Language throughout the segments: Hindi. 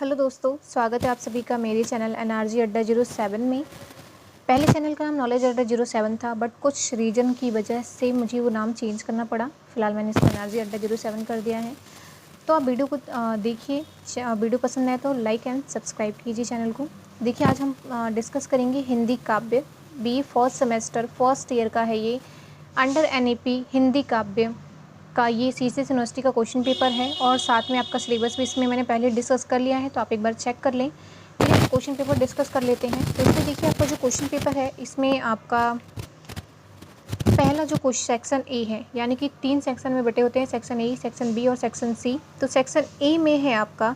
हेलो दोस्तों, स्वागत है आप सभी का मेरे चैनल एनआरजी अड्डा 07 में। पहले चैनल का नाम नॉलेज अड्डा 07 था, बट कुछ रीज़न की वजह से मुझे वो नाम चेंज करना पड़ा। फिलहाल मैंने इसको एनआरजी अड्डा 07 कर दिया है। तो आप वीडियो को देखिए, वीडियो पसंद आए तो लाइक एंड सब्सक्राइब कीजिए चैनल को। देखिए, आज हम डिस्कस करेंगे हिंदी काव्य। B first semester first year का है ये, अंडर एनईपी हिंदी काव्य का ये सीसीएस यूनिवर्सिटी का क्वेश्चन पेपर है और साथ में आपका सिलेबस भी इसमें मैंने पहले डिस्कस कर लिया है, तो आप एक बार चेक कर लें। फिर क्वेश्चन पेपर डिस्कस कर लेते हैं। तो इसमें देखिए, आपका जो क्वेश्चन पेपर है इसमें आपका पहला जो क्वेश्चन सेक्शन ए है, यानी कि 3 सेक्शन में बटे होते हैं, सेक्शन ए, सेक्शन बी और सेक्शन सी। तो सेक्शन ए में है आपका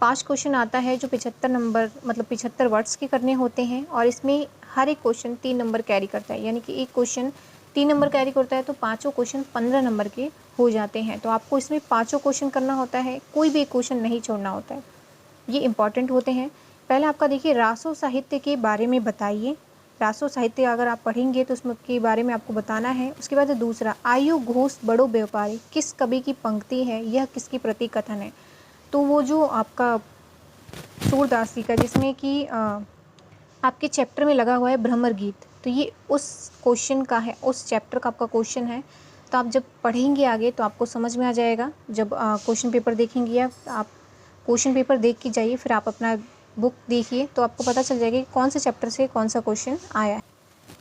5 क्वेश्चन आता है जो 75 नंबर मतलब 75 वर्ड्स के करने होते हैं, और इसमें हर एक क्वेश्चन 3 नंबर कैरी करता है, यानी कि एक क्वेश्चन 3 नंबर कैरी करता है, तो पाँचों क्वेश्चन 15 नंबर के हो जाते हैं। तो आपको इसमें पाँचों क्वेश्चन करना होता है, कोई भी एक क्वेश्चन नहीं छोड़ना होता है। ये इंपॉर्टेंट होते हैं। पहले आपका देखिए, रासो साहित्य के बारे में बताइए। रासो साहित्य अगर आप पढ़ेंगे तो उसमें के बारे में आपको बताना है। उसके बाद दूसरा, आयु घोष बड़ो व्यापारी किस कवि की पंक्ति है, यह किसकी प्रति कथन है। तो वो जो आपका सूरदास जी का, जिसमें कि आपके चैप्टर में लगा हुआ है भ्रमर गीत, तो ये उस क्वेश्चन का है, उस चैप्टर का आपका क्वेश्चन है। तो आप जब पढ़ेंगे आगे तो आपको समझ में आ जाएगा। जब क्वेश्चन पेपर देखेंगे आप क्वेश्चन पेपर देख के जाइए, फिर आप अपना बुक देखिए, तो आपको पता चल जाएगा कि कौन से चैप्टर से कौन सा क्वेश्चन आया है।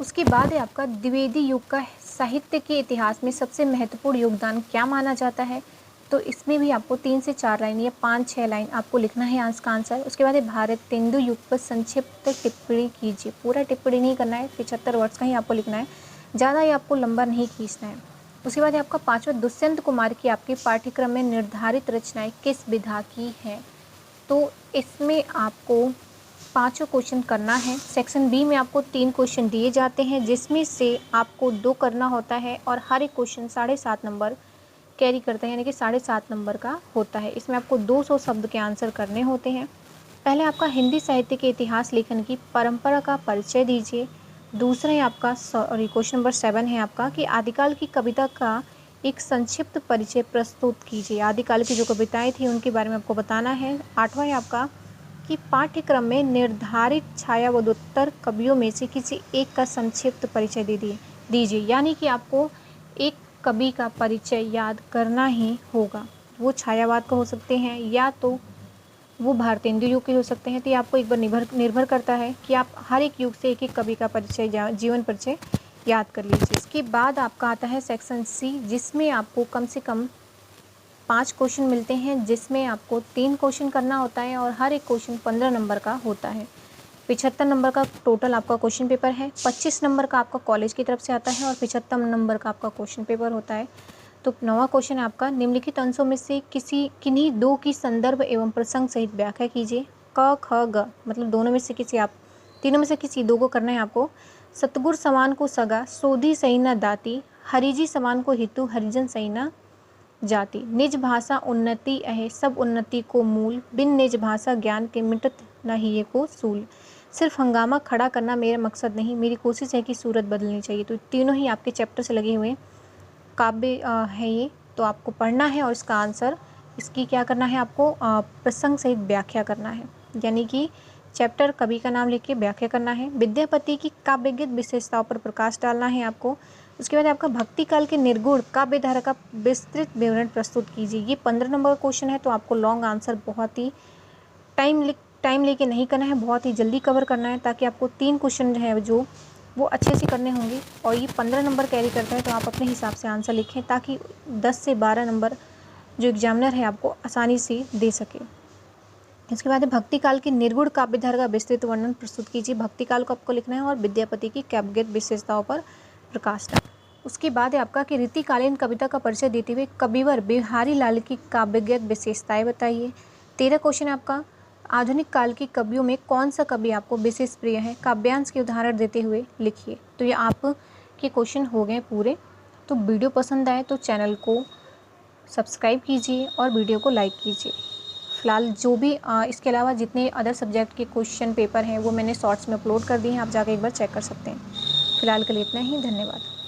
उसके बाद है आपका द्विवेदी युग का साहित्य के इतिहास में सबसे महत्वपूर्ण योगदान क्या माना जाता है। तो इसमें भी आपको 3 से 4 लाइन या 5-6 लाइन आपको लिखना है इसका आंसर। उसके बाद है भारतेंदु युग पर संक्षिप्त टिप्पणी कीजिए। पूरा टिप्पणी नहीं करना है, 75 वर्ड्स का ही आपको लिखना है, ज़्यादा ही आपको लंबा नहीं खींचना है। उसके बाद आपका 5वां, दुष्यंत कुमार की आपके पाठ्यक्रम में निर्धारित रचनाएं किस विधा की हैं। तो इसमें आपको 5 क्वेश्चन करना है। सेक्शन बी में आपको 3 क्वेश्चन दिए जाते हैं, जिसमें से आपको 2 करना होता है, और हर एक क्वेश्चन 7.5 नंबर कैरी करता है, यानी कि 7.5 नंबर का होता है। इसमें आपको 200 शब्द के आंसर करने होते हैं। पहले आपका हिंदी साहित्य के इतिहास लेखन की परंपरा का परिचय दीजिए। दूसरा है आपका क्वेश्चन नंबर 7 है आपका कि आदिकाल की कविता का एक संक्षिप्त परिचय प्रस्तुत कीजिए। आदिकाल की जो कविताएं थी उनके बारे में आपको बताना है। 8वां है आपका कि पाठ्यक्रम में निर्धारित छायावदोत्तर कवियों में से किसी एक का संक्षिप्त परिचय दीजिए, यानी कि आपको एक कवि का परिचय याद करना ही होगा। वो छायावाद का हो सकते हैं या तो वो भारतेंदु युग के हो सकते हैं। तो ये आपको एक बार निर्भर करता है कि आप हर एक युग से एक कवि का परिचय, जीवन परिचय याद कर लीजिए। इसके बाद आपका आता है सेक्शन सी, जिसमें आपको कम से कम 5 क्वेश्चन मिलते हैं, जिसमें आपको 3 क्वेश्चन करना होता है, और हर एक क्वेश्चन 15 नंबर का होता है। 75 नंबर का टोटल आपका क्वेश्चन पेपर है। 25 नंबर का आपका कॉलेज की तरफ से आता है, और 75 नंबर का आपका क्वेश्चन पेपर होता है। तो 9वां क्वेश्चन आपका, निम्नलिखित अंशों में से किन्हीं 2 की संदर्भ एवं प्रसंग सहित व्याख्या कीजिए। क ख ग मतलब दोनों में से किसी, आप तीनों में से किसी 2 को करना है आपको। सतगुर समान को सगा, सोधी सही न दाती, हरिजी समान को हितु, हरिजन सही न जाति। निज भाषा उन्नति अहे, सब उन्नति को मूल, बिन निज भाषा ज्ञान के मिटत न हिये को सूल। सिर्फ हंगामा खड़ा करना मेरा मकसद नहीं, मेरी कोशिश है कि सूरत बदलनी चाहिए। तो तीनों ही आपके चैप्टर से लगे हुए काव्य है ये, तो आपको पढ़ना है, और इसका आंसर, इसकी क्या करना है आपको, प्रसंग सहित व्याख्या करना है, यानी कि चैप्टर कवि का नाम लिख के व्याख्या करना है। विद्यापति की काव्यगत विशेषताओं पर प्रकाश डालना है आपको। उसके बाद आपका भक्ति काल के निर्गुण काव्य धारा का विस्तृत विवरण प्रस्तुत कीजिए। ये 15 नंबर का क्वेश्चन है, तो आपको लॉन्ग आंसर बहुत ही टाइम लेके नहीं करना है, बहुत ही जल्दी कवर करना है, ताकि आपको 3 क्वेश्चन जो है जो वो अच्छे से करने होंगे, और ये 15 नंबर कैरी करता है। तो आप अपने हिसाब से आंसर लिखें, ताकि 10 से 12 नंबर जो एग्जामिनर है आपको आसानी से दे सके। इसके बाद भक्ति काल की निर्गुण काव्य धारा का विस्तृत वर्णन प्रस्तुत कीजिए। भक्ति काल को आपको लिखना है, और विद्यापति की काव्यगत विशेषताओं पर प्रकाश डालें। उसके बाद है आपका कि रीतिकालीन कविता का परिचय देते हुए कविवर बिहारी लाल की काव्यगत विशेषताएं बताइए। 13 क्वेश्चन आपका, आधुनिक काल की कवियों में कौन सा कवि आपको विशेष प्रिय है, काव्यांश के उदाहरण देते हुए लिखिए। तो ये आपके क्वेश्चन हो गए पूरे। तो वीडियो पसंद आए तो चैनल को सब्सक्राइब कीजिए और वीडियो को लाइक कीजिए। फिलहाल जो भी इसके अलावा जितने अदर सब्जेक्ट के क्वेश्चन पेपर हैं वो मैंने शॉर्ट्स में अपलोड कर दिए हैं, आप जाकर एक बार चेक कर सकते हैं। फिलहाल के लिए इतना ही, धन्यवाद।